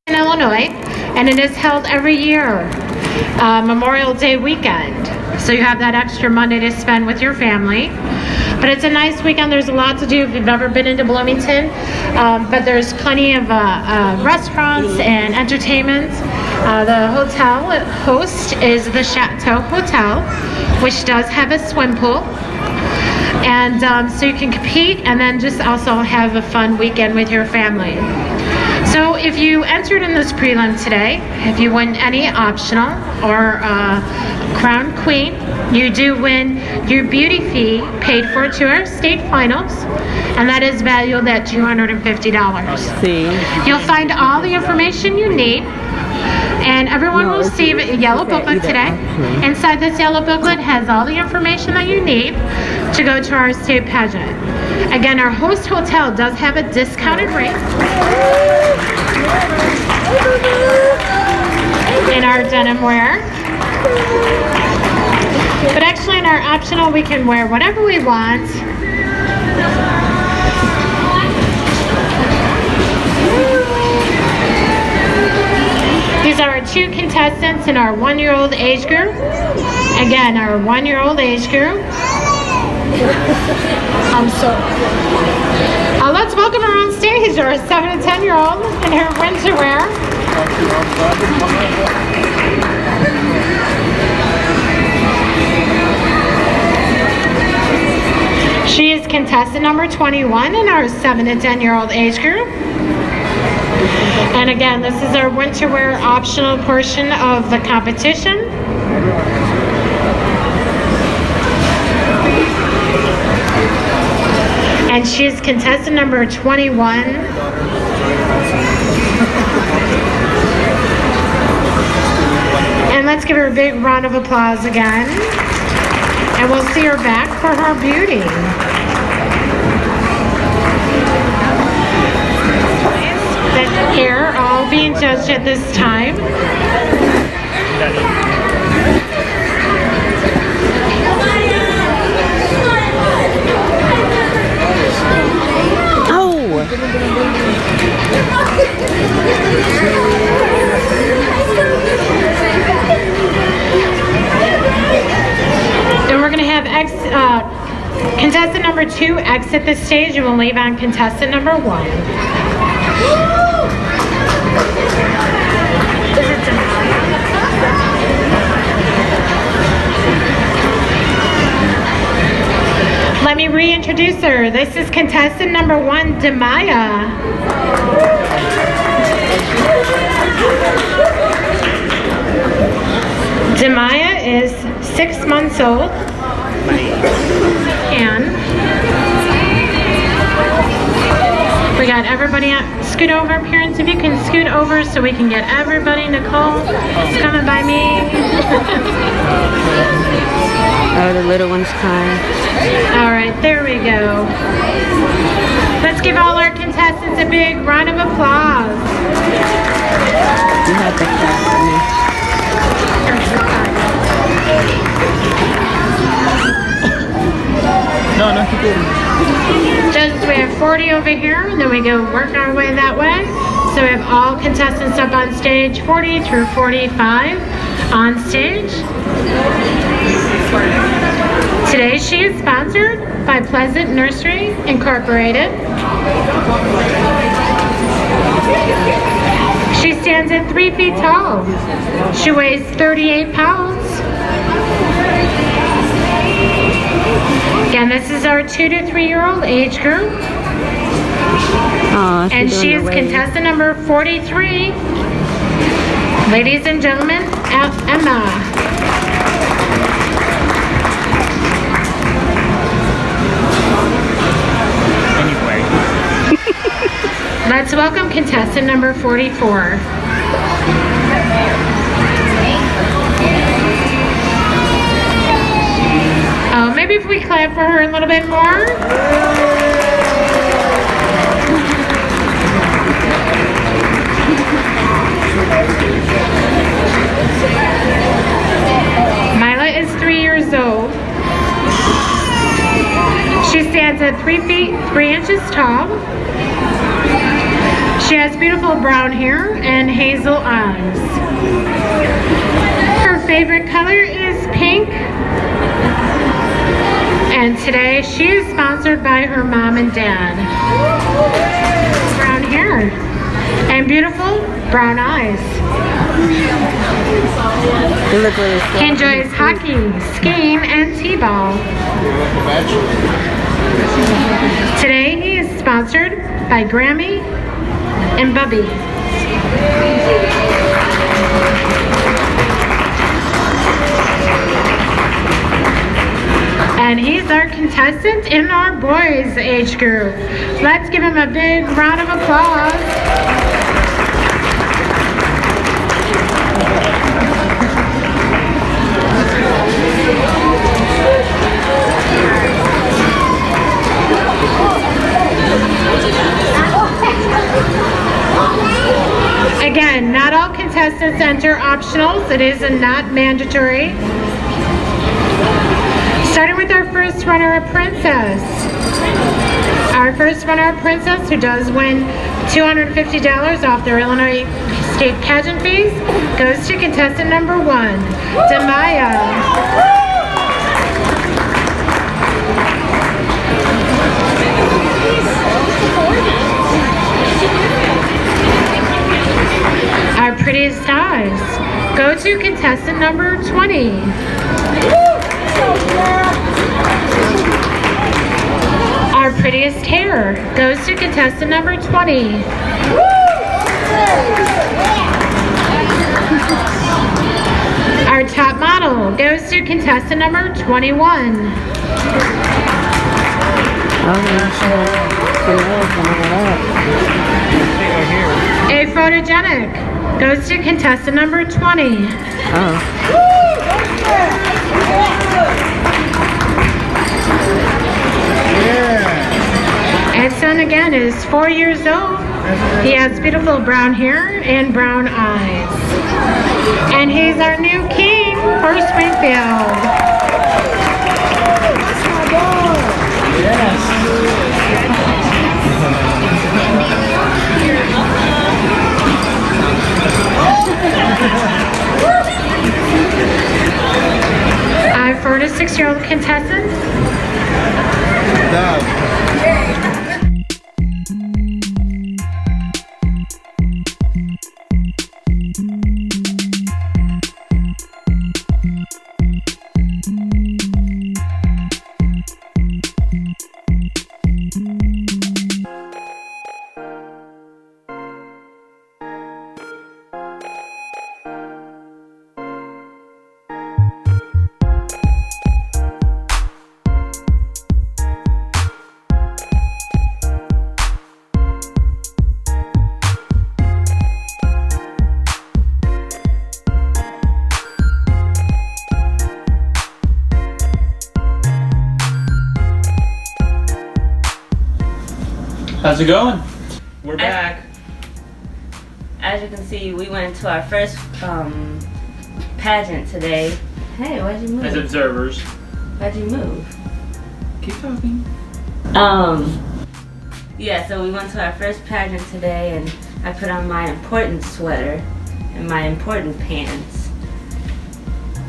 in Illinois, and it is held every year, Memorial Day weekend. So you have that extra Monday to spend with your family. But it's a nice weekend. There's a lot to do if you've never been into Bloomington. But there's plenty of restaurants and entertainment. The hotel host is the Chateau Hotel, which does have a swim pool. And so you can compete and then just also have a fun weekend with your family. So if you entered in this prelim today, if you win any optional or crown queen, you do win your beauty fee paid for to our state finals, and that is valued at $250. See. You'll find all the information you need, and everyone will receive a yellow booklet today. Inside this yellow booklet has all the information that you need to go to our state pageant. Again, our host hotel does have a discounted rate in our denim wear. But actually in our optional we can wear whatever we want. These are our two contestants in our 1-year-old age group. Again, our 1-year-old age group. Let's welcome her on stage, our 7 to 10-year-old in her winter wear. She is contestant number 21 in our 7 to 10-year-old age group. And again, this is our winter wear optional portion of the competition. And she is contestant number 21. And let's give her a big round of applause again. And we'll see her back for her beauty. The hair all being judged at this time. And we're going to have contestant number 2 exit the stage, and we'll leave on contestant number 1. Let me reintroduce her. This is contestant number 1, Demaya. Demaya is 6 months old. And we got everybody out. Scoot over, parents, if you can scoot over so we can get everybody. Nicole is coming by me. Oh, the little one's crying. All right, there we go. Let's give all our contestants a big round of applause. You have the clap for me. No, not too good. Judges, we have 40 over here, and then we go work our way that way. So we have all contestants up on stage, 40 through 45 on stage. Today she is sponsored by Pleasant Nursery Incorporated. She stands at 3 feet tall. She weighs 38 pounds. Again, this is our 2 to 3-year-old age group. And she is contestant number 43. Ladies and gentlemen, Emma. Anyway. Let's welcome contestant number 44. Oh, maybe if we clap for her a little bit more. Mila is 3 years old. She stands at 3 feet 3 inches tall. She has beautiful brown hair and hazel eyes. Her favorite color is pink. And today she is sponsored by her mom and dad. Brown hair and beautiful brown eyes. You look really slow. He enjoys hockey, skiing, and t-ball. Today he is sponsored by Grammy and Bubby. And he's our contestant in our boys age group. Let's give him a big round of applause. Again, not all contestants enter optionals. It is not mandatory. Starting with our first runner-up princess. Our first runner-up princess, who does win $250 off their Illinois State Pageant fees, goes to contestant number 1, Demaya. Our prettiest eyes go to contestant number 20. Our prettiest hair goes to contestant number 20. Our top model goes to contestant number 21. A photogenic goes to contestant number 20. Edson again is 4 years old. He has beautiful brown hair and brown eyes. And he's our new king for Springfield. Our 4 to 6-year-old contestants. How's it going? We're back. As you can see, we went to our first pageant today. Hey, why'd you move? As observers. Why'd you move? Keep talking. Yeah, so we went to our first pageant today, and I put on my important sweater and my important pants.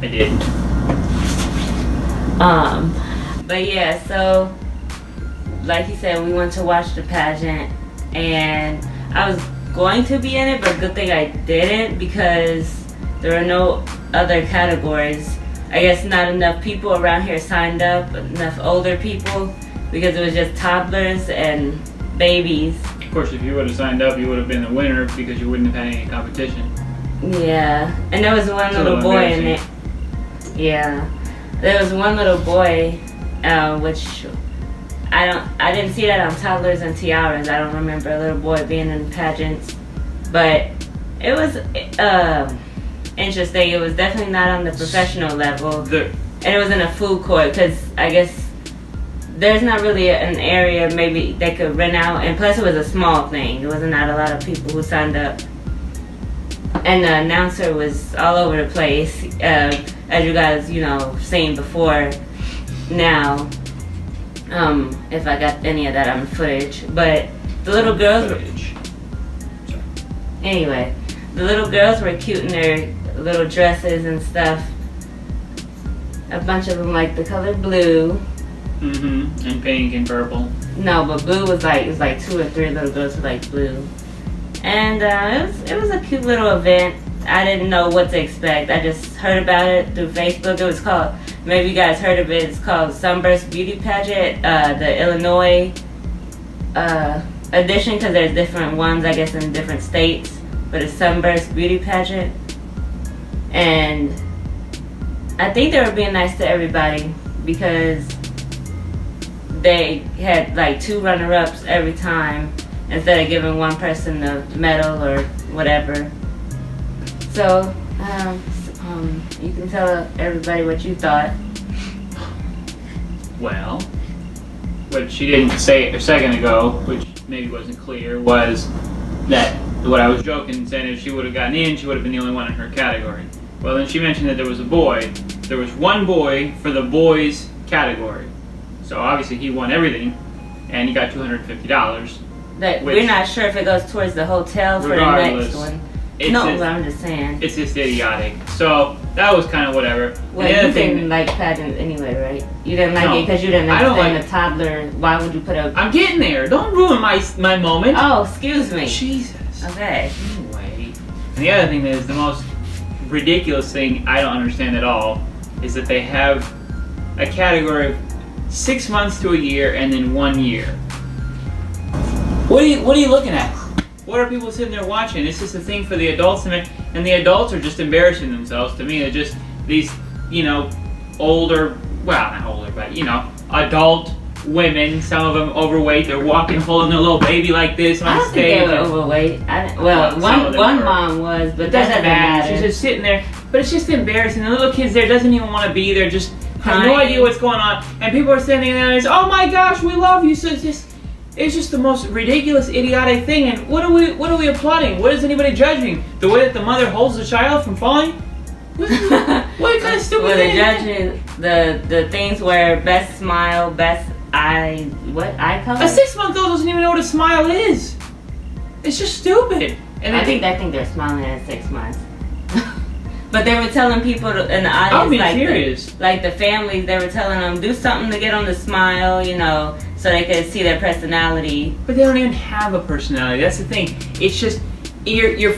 I didn't. But yeah, so like you said, we went to watch the pageant, and I was going to be in it, but good thing I didn't, because there are no other categories. I guess not enough people around here signed up, enough older people, because it was just toddlers and babies. Of course, if you would have signed up, you would have been the winner because you wouldn't have had any competition. Yeah, and there was one little boy in it. Yeah, there was one little boy, which I didn't see that on Toddlers and Tiaras. I don't remember a little boy being in pageants, but it was interesting. It was definitely not on the professional level, and it was in a food court, because I guess there's not really an area maybe they could rent out, and plus it was a small thing. There wasn't not a lot of people who signed up, and the announcer was all over the place, as you guys seen before. Now, if I got any of that on footage, but the little girls, Anyway, the little girls were cute in their little dresses and stuff. A bunch of them liked the color blue. Mm-hmm. And pink and purple. No, but blue was it was like 2 or 3 little girls who liked blue. And it was a cute little event. I didn't know what to expect. I just heard about it through Facebook. It was called, maybe you guys heard of it, it's called Sunburst Beauty Pageant, the Illinois edition, because there's different ones, I guess, in different states. But it's Sunburst Beauty Pageant. And I think they were being nice to everybody because they had like 2 runner-ups every time instead of giving one person the medal or whatever. So, you can tell everybody what you thought. Well, what she didn't say a second ago, which maybe wasn't clear, was that what I was joking, saying if she would have gotten in, she would have been the only one in her category. Well, then she mentioned that there was a boy. There was one boy for the boys category. So obviously he won everything, and he got $250. We're not sure if it goes towards the hotel for the next one. No, but I'm just saying. It's just idiotic. So that was kind of whatever. Well, you didn't like pageants anyway, right? You didn't like it because you didn't understand the toddler. Why would you put a... I'm getting there. Don't ruin my moment. Oh, excuse me. Jesus. Okay. Anyway. And the other thing is, the most ridiculous thing I don't understand at all is that they have a category of 6 months to a year and then 1 year. What are you looking at? What are people sitting there watching? It's just a thing for the adults, and the adults are just embarrassing themselves. To me, they're just these, older, well, not older, but, adult women, some of them overweight. They're walking, holding their little baby like this on stage. I don't think they were overweight. One mom was, but that doesn't matter. She's just sitting there, but it's just embarrassing. The little kids there doesn't even want to be there, just have no idea what's going on. And people are standing there and it's, oh my gosh, we love you. So it's just the most ridiculous, idiotic thing. And what are we applauding? What is anybody judging? The way that the mother holds the child from falling? What kind of stupid thing? They're judging the things where best smile, best eye color? A 6-month-old doesn't even know what a smile is. It's just stupid. And I think they're smiling at 6 months. But they were telling people in the audience, like the families, they were telling them, do something to get them to smile, so they could see their personality. But they don't even have a personality. That's the thing. It's just you're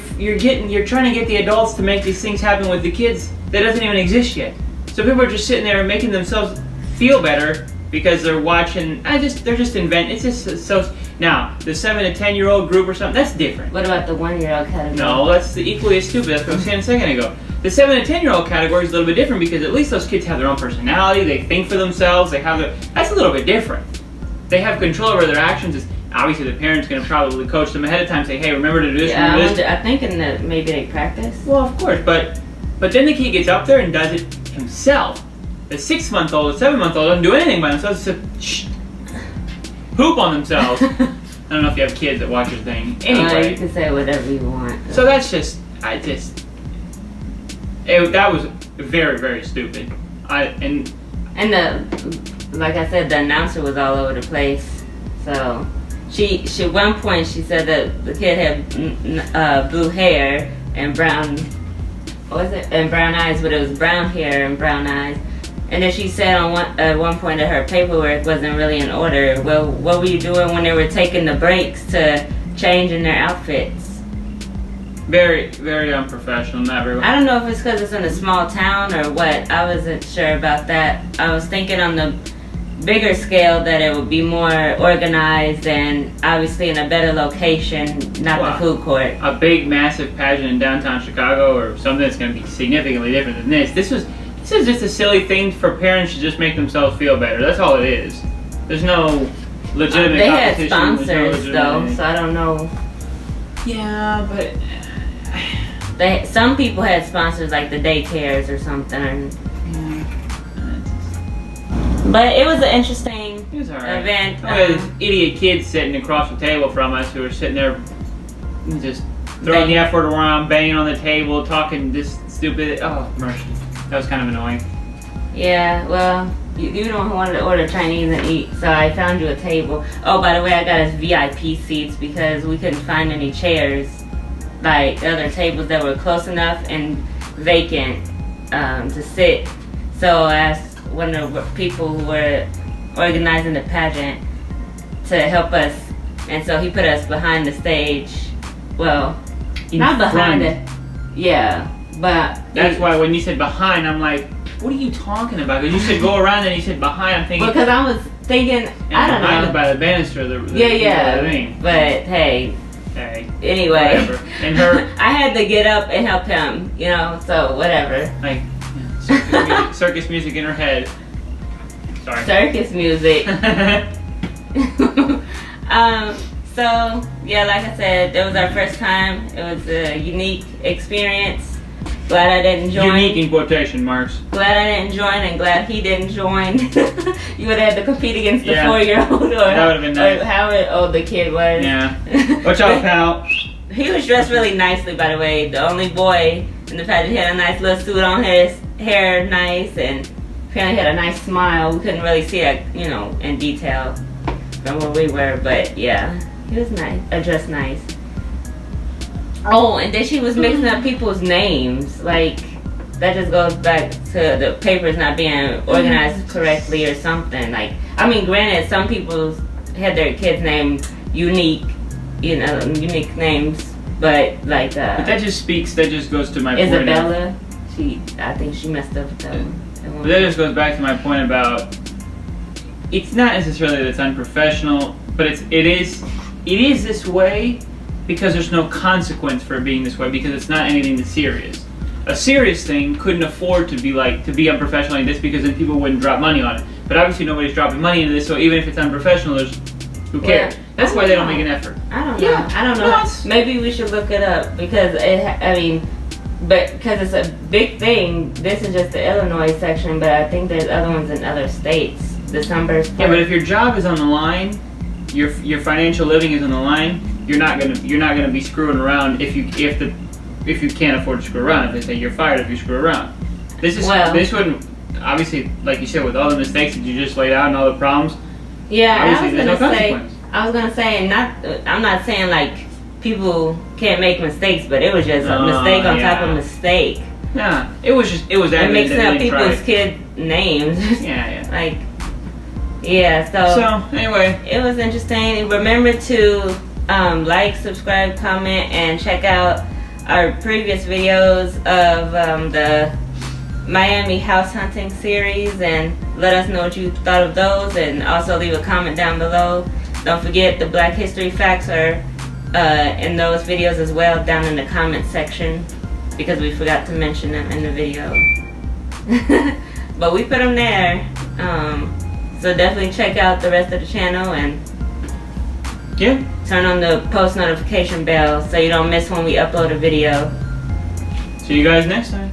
trying to get the adults to make these things happen with the kids that doesn't even exist yet. So people are just sitting there making themselves feel better because they're watching. They're just inventing. It's just so. Now the 7 to 10-year-old group or something, that's different. What about the 1-year-old category? No, that's equally as stupid. That's what I was saying a second ago. The 7 to 10-year-old category is a little bit different because at least those kids have their own personality. They think for themselves. That's a little bit different. They have control over their actions. Obviously, the parent's going to probably coach them ahead of time. Say, hey, remember to do this. Yeah, remember this. I think maybe they practice. Well, of course, but then the kid gets up there and does it himself. The 6-month-old, the 7-month-old doesn't do anything by themselves. Just poop on themselves. I don't know if you have kids that watch your thing. Anyway, you can say whatever you want. So that's just, that was very, very stupid. And like I said, the announcer was all over the place. So she at one point she said that the kid had blue hair and brown, and brown eyes, but it was brown hair and brown eyes. And then she said at one point that her paperwork wasn't really in order. Well, what were you doing when they were taking the breaks to change in their outfits? Very, very unprofessional. Not very. I don't know if it's because it's in a small town or what. I wasn't sure about that. I was thinking on the bigger scale that it would be more organized and obviously in a better location, not the food court. A big, massive pageant in downtown Chicago or something that's going to be significantly different than this. This is just a silly thing for parents to just make themselves feel better. That's all it is. There's no legitimate they had competition. sponsors though, so I don't know. Yeah, but some people had sponsors like the daycares or something. But it was an interesting event. This idiot kids sitting across the table from us who were sitting there just throwing the F word around, banging on the table, talking this stupid. Oh, mercy. That was kind of annoying. Yeah, well, you don't want to order Chinese and eat, so I found you a table. Oh, by the way, I got us VIP seats because we couldn't find any chairs. like the other tables that were close enough and vacant to sit. So I asked one of the people who were organizing the pageant to help us, and so he put us behind the stage. Well, not behind it. Yeah, but That's why when you said behind, I'm like, what are you talking about? Because you said go around and you said behind. I'm thinking. Because I was thinking, and I don't behind know. is by the banister. Yeah. thing. But hey, anyway, Whatever. And her, I had to get up and help him, you know. So whatever. like, circus music in her head. Sorry. Circus music. So yeah, like I said, it was our first time. It was a unique experience. Glad I didn't join. Unique in quotation marks. Glad I didn't join, and glad he didn't join. You would have had to compete against the Yeah. 4-year-old, or That would've been nice. or however old the kid was. Yeah. Watch out, pal. He was dressed really nicely, by the way. The only boy in the pageant had a nice little suit on, had his hair nice, and apparently had a nice smile. We couldn't really see that, you know, in detail from where we were, but yeah, he was nice, dressed nice. Oh, and then she was mixing up people's names. Like, that just goes back to the papers not being organized correctly or something. Like, I mean, granted, some people had their kids named unique, you know, unique names, but like, But that just goes to my point. Isabella, I think she messed up with that one. But that just goes back to my point about, it's not necessarily that it's unprofessional, but it is this way because there's no consequence for it being this way, because it's not anything that's serious. A serious thing couldn't afford to be unprofessional like this, because then people wouldn't drop money on it. But obviously nobody's dropping money into this, so even if it's unprofessional, who cares? Yeah. That's why they don't make an effort. I don't know. Yeah. I don't know. No, Maybe we should look it up, because because it's a big thing. This is just the Illinois section, but I think there's other ones in other states. The Sunburst. Yeah, but if your job is on the line, your financial living is on the line, you're not gonna be screwing around if you can't afford to screw around. If they say you're fired if you screw around. This wouldn't, obviously, like you said, with all the mistakes that you just laid out and all the problems. Yeah, obviously there's no consequence. I was gonna say, I'm not saying like people can't make mistakes, but it was just a mistake on top of mistake. Nah, it was And evident mixing that up they people's tried. kid names. Yeah. Like, yeah. So anyway, it was interesting. Remember to like, subscribe, comment, and check out our previous videos of the Miami house hunting series, and let us know what you thought of those, and also leave a comment down below. Don't forget the Black History facts are in those videos as well, down in the comment section, because we forgot to mention them in the video. But we put them there. So definitely check out the rest of the channel, and turn on the post notification bell so you don't miss when we upload a video. see you guys next time.